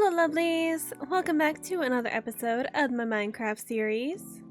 Hello lovelies! Welcome back to another episode of my Minecraft series.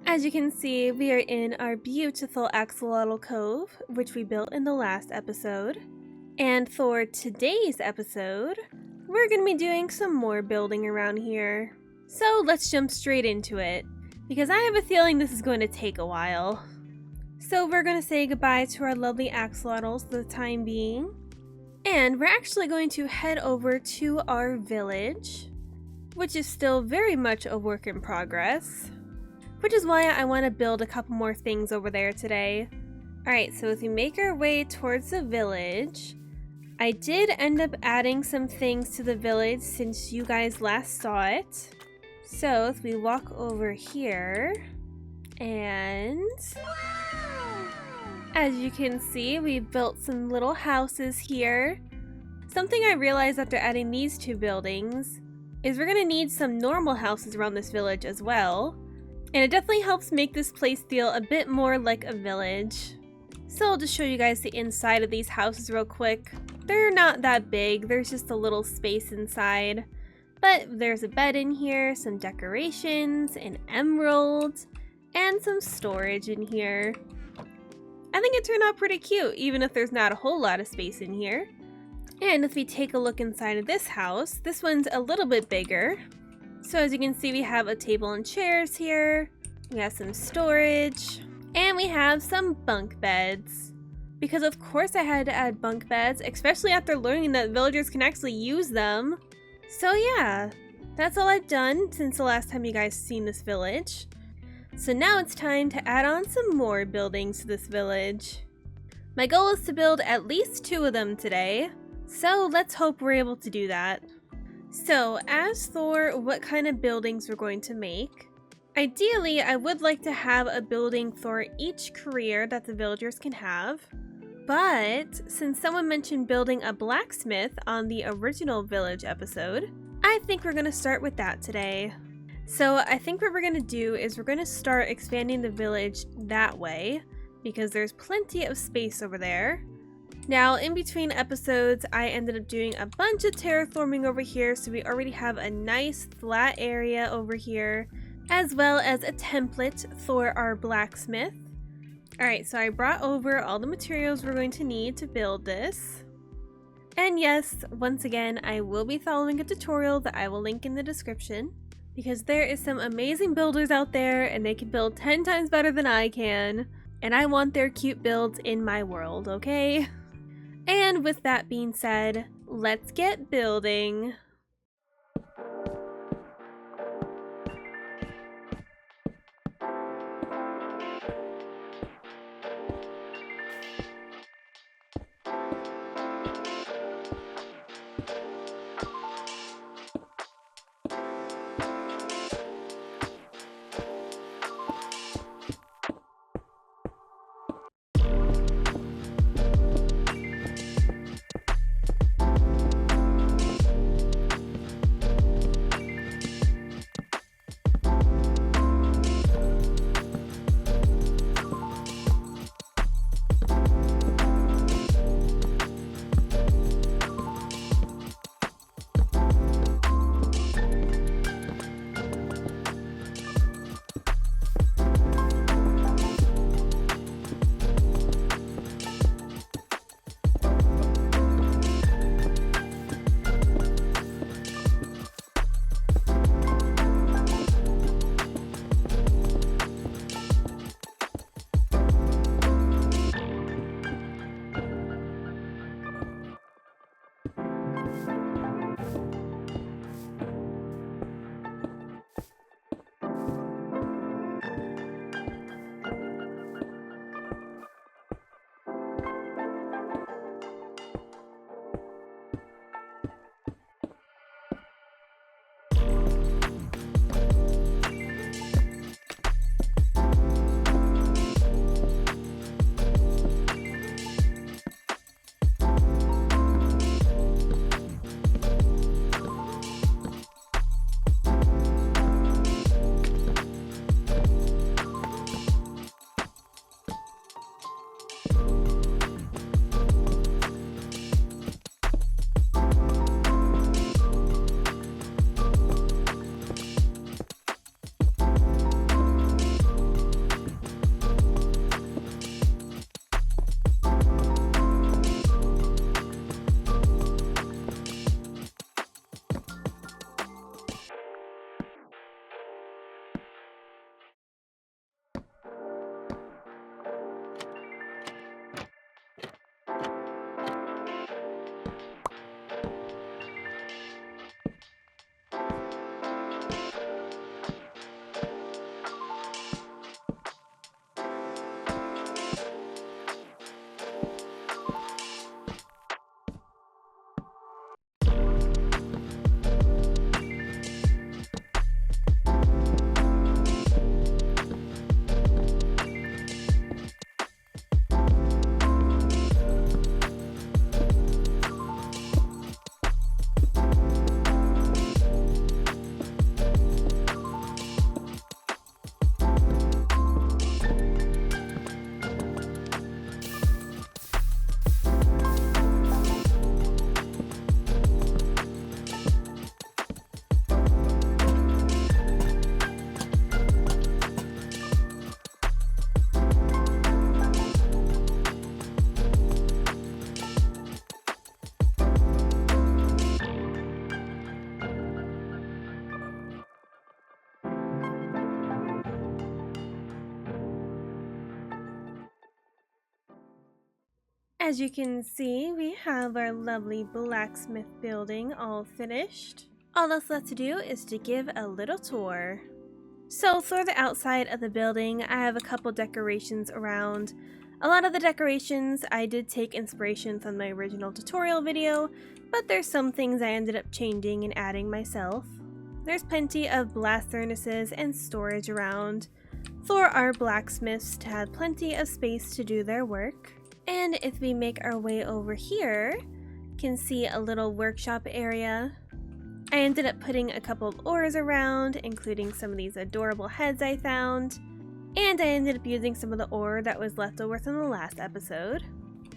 As you can see, we are in our beautiful axolotl cove, which we built in the last episode. And for today's episode, we're going to be doing some more building around here. So let's jump straight into it, because I have a feeling this is going to take a while. So we're going to say goodbye to our lovely axolotls for the time being. And we're actually going to head over to our village, which is still very much a work in progress, which is why I want to build a couple more things over there today. Alright, so as we make our way towards the village, I did end up adding some things to the village since you guys last saw it. So if we walk over here, and as you can see, we've built some little houses here. Something I realized after adding these two buildings is we're going to need some normal houses around this village as well. And it definitely helps make this place feel a bit more like a village. So I'll just show you guys the inside of these houses real quick. They're not that big, there's just a little space inside. But there's a bed in here, some decorations, an emerald, and some storage in here. I think it turned out pretty cute, even if there's not a whole lot of space in here. And if we take a look inside of this house, this one's a little bit bigger. So as you can see, we have a table and chairs here, we have some storage, and we have some bunk beds. Because of course I had to add bunk beds, especially after learning that villagers can actually use them. So yeah, that's all I've done since the last time you guys seen this village. So now it's time to add on some more buildings to this village. My goal is to build at least 2 of them today, so let's hope we're able to do that. So as for what kind of buildings we're going to make, ideally I would like to have a building for each career that the villagers can have. But since someone mentioned building a blacksmith on the original village episode, I think we're going to start with that today. So I think what we're going to do is we're going to start expanding the village that way, because there's plenty of space over there. Now in between episodes I ended up doing a bunch of terraforming over here, so we already have a nice flat area over here, as well as a template for our blacksmith. Alright, so I brought over all the materials we're going to need to build this. And yes, once again, I will be following a tutorial that I will link in the description, because there is some amazing builders out there and they can build 10 times better than I can, and I want their cute builds in my world, okay? And with that being said, let's get building. As you can see, we have our lovely blacksmith building all finished. All that's left to do is to give a little tour. So for the outside of the building, I have a couple decorations around. A lot of the decorations I did take inspiration from my original tutorial video, but there's some things I ended up changing and adding myself. There's plenty of blast furnaces and storage around for our blacksmiths to have plenty of space to do their work. And if we make our way over here, you can see a little workshop area. I ended up putting a couple of ores around, including some of these adorable heads I found. And I ended up using some of the ore that was left over from the last episode.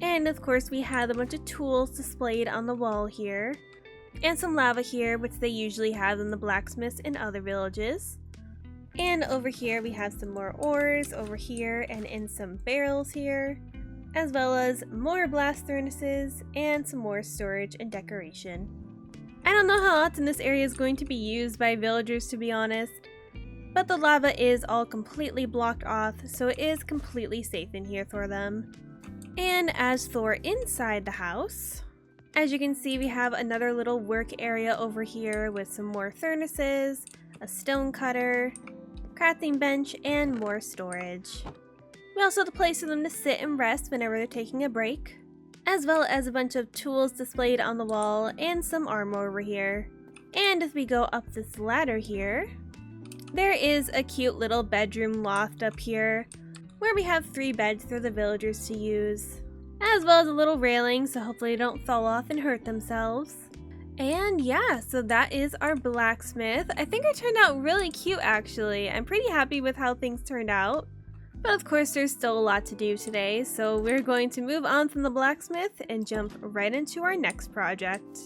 And of course we had a bunch of tools displayed on the wall here. And some lava here, which they usually have in the blacksmiths in other villages. And over here we have some more ores over here and in some barrels here, as well as more blast furnaces and some more storage and decoration. I don't know how often this area is going to be used by villagers, to be honest, but the lava is all completely blocked off, so it is completely safe in here for them. And as for inside the house, as you can see, we have another little work area over here with some more furnaces, a stone cutter, crafting bench, and more storage. We also have a place for them to sit and rest whenever they're taking a break, as well as a bunch of tools displayed on the wall and some armor over here. And if we go up this ladder here, there is a cute little bedroom loft up here where we have 3 beds for the villagers to use, as well as a little railing so hopefully they don't fall off and hurt themselves. And yeah, so that is our blacksmith. I think it turned out really cute actually. I'm pretty happy with how things turned out. But of course there's still a lot to do today, so we're going to move on from the blacksmith and jump right into our next project.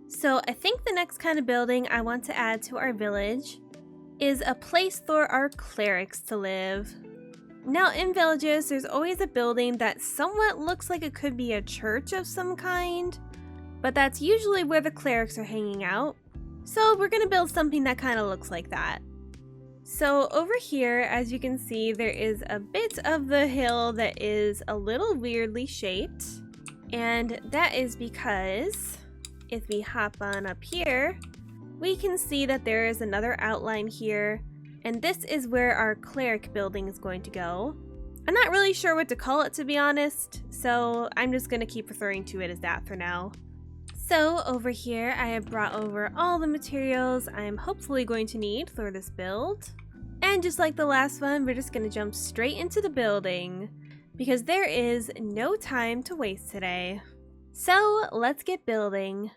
So I think the next kind of building I want to add to our village is a place for our clerics to live. Now in villages, there's always a building that somewhat looks like it could be a church of some kind, but that's usually where the clerics are hanging out. So we're gonna build something that kind of looks like that. So over here, as you can see, there is a bit of the hill that is a little weirdly shaped, and that is because if we hop on up here, we can see that there is another outline here, and this is where our cleric building is going to go. I'm not really sure what to call it, to be honest, so I'm just going to keep referring to it as that for now. So over here, I have brought over all the materials I'm hopefully going to need for this build. And just like the last one, we're just going to jump straight into the building, because there is no time to waste today. So let's get building.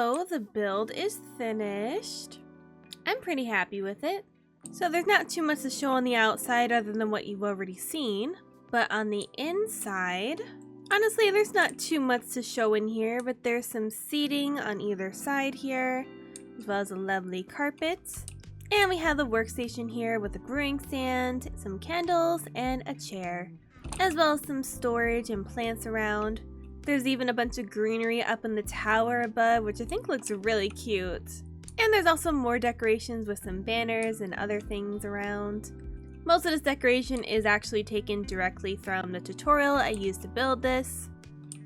So the build is finished. I'm pretty happy with it. So there's not too much to show on the outside other than what you've already seen. But on the inside, honestly, there's not too much to show in here, but there's some seating on either side here, as well as a lovely carpet. And we have the workstation here with a brewing stand, some candles, and a chair, as well as some storage and plants around. There's even a bunch of greenery up in the tower above, which I think looks really cute. And there's also more decorations with some banners and other things around. Most of this decoration is actually taken directly from the tutorial I used to build this,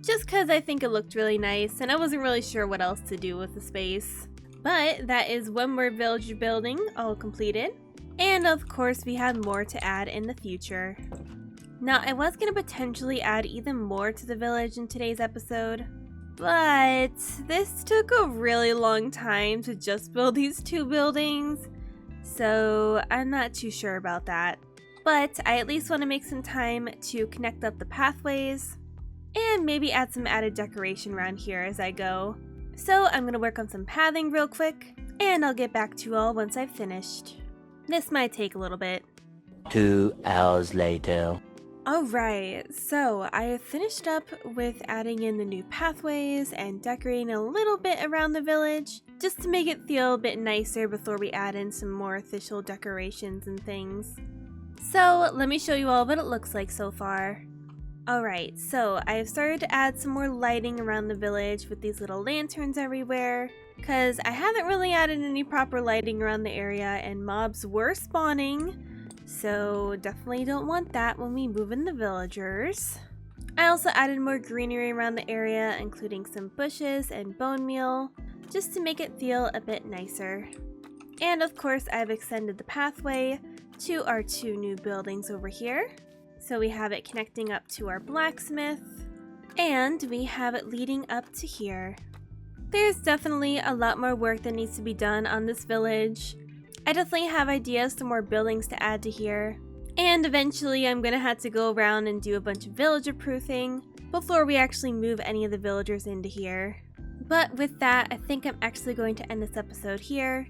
just because I think it looked really nice and I wasn't really sure what else to do with the space. But that is one more villager building all completed, and of course we have more to add in the future. Now I was going to potentially add even more to the village in today's episode, but this took a really long time to just build these 2 buildings, so I'm not too sure about that. But I at least want to make some time to connect up the pathways and maybe add some added decoration around here as I go. So I'm going to work on some pathing real quick, and I'll get back to you all once I've finished. This might take a little bit. 2 hours later. Alright, so I have finished up with adding in the new pathways and decorating a little bit around the village, just to make it feel a bit nicer before we add in some more official decorations and things. So let me show you all what it looks like so far. Alright, so I have started to add some more lighting around the village with these little lanterns everywhere, because I haven't really added any proper lighting around the area and mobs were spawning. So definitely don't want that when we move in the villagers. I also added more greenery around the area, including some bushes and bone meal, just to make it feel a bit nicer. And of course I've extended the pathway to our 2 new buildings over here. So we have it connecting up to our blacksmith, and we have it leading up to here. There's definitely a lot more work that needs to be done on this village. I definitely have ideas for more buildings to add to here, and eventually I'm gonna have to go around and do a bunch of villager proofing before we actually move any of the villagers into here. But with that, I think I'm actually going to end this episode here.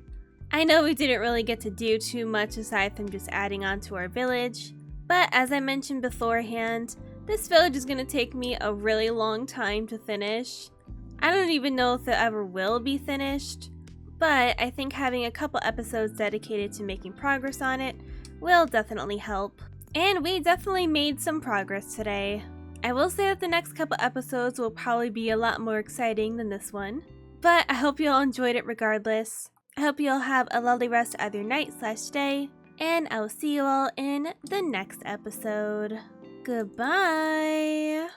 I know we didn't really get to do too much aside from just adding on to our village, but as I mentioned beforehand, this village is gonna take me a really long time to finish. I don't even know if it ever will be finished, but I think having a couple episodes dedicated to making progress on it will definitely help. And we definitely made some progress today. I will say that the next couple episodes will probably be a lot more exciting than this one, but I hope you all enjoyed it regardless. I hope you all have a lovely rest of your night/day, and I will see you all in the next episode. Goodbye!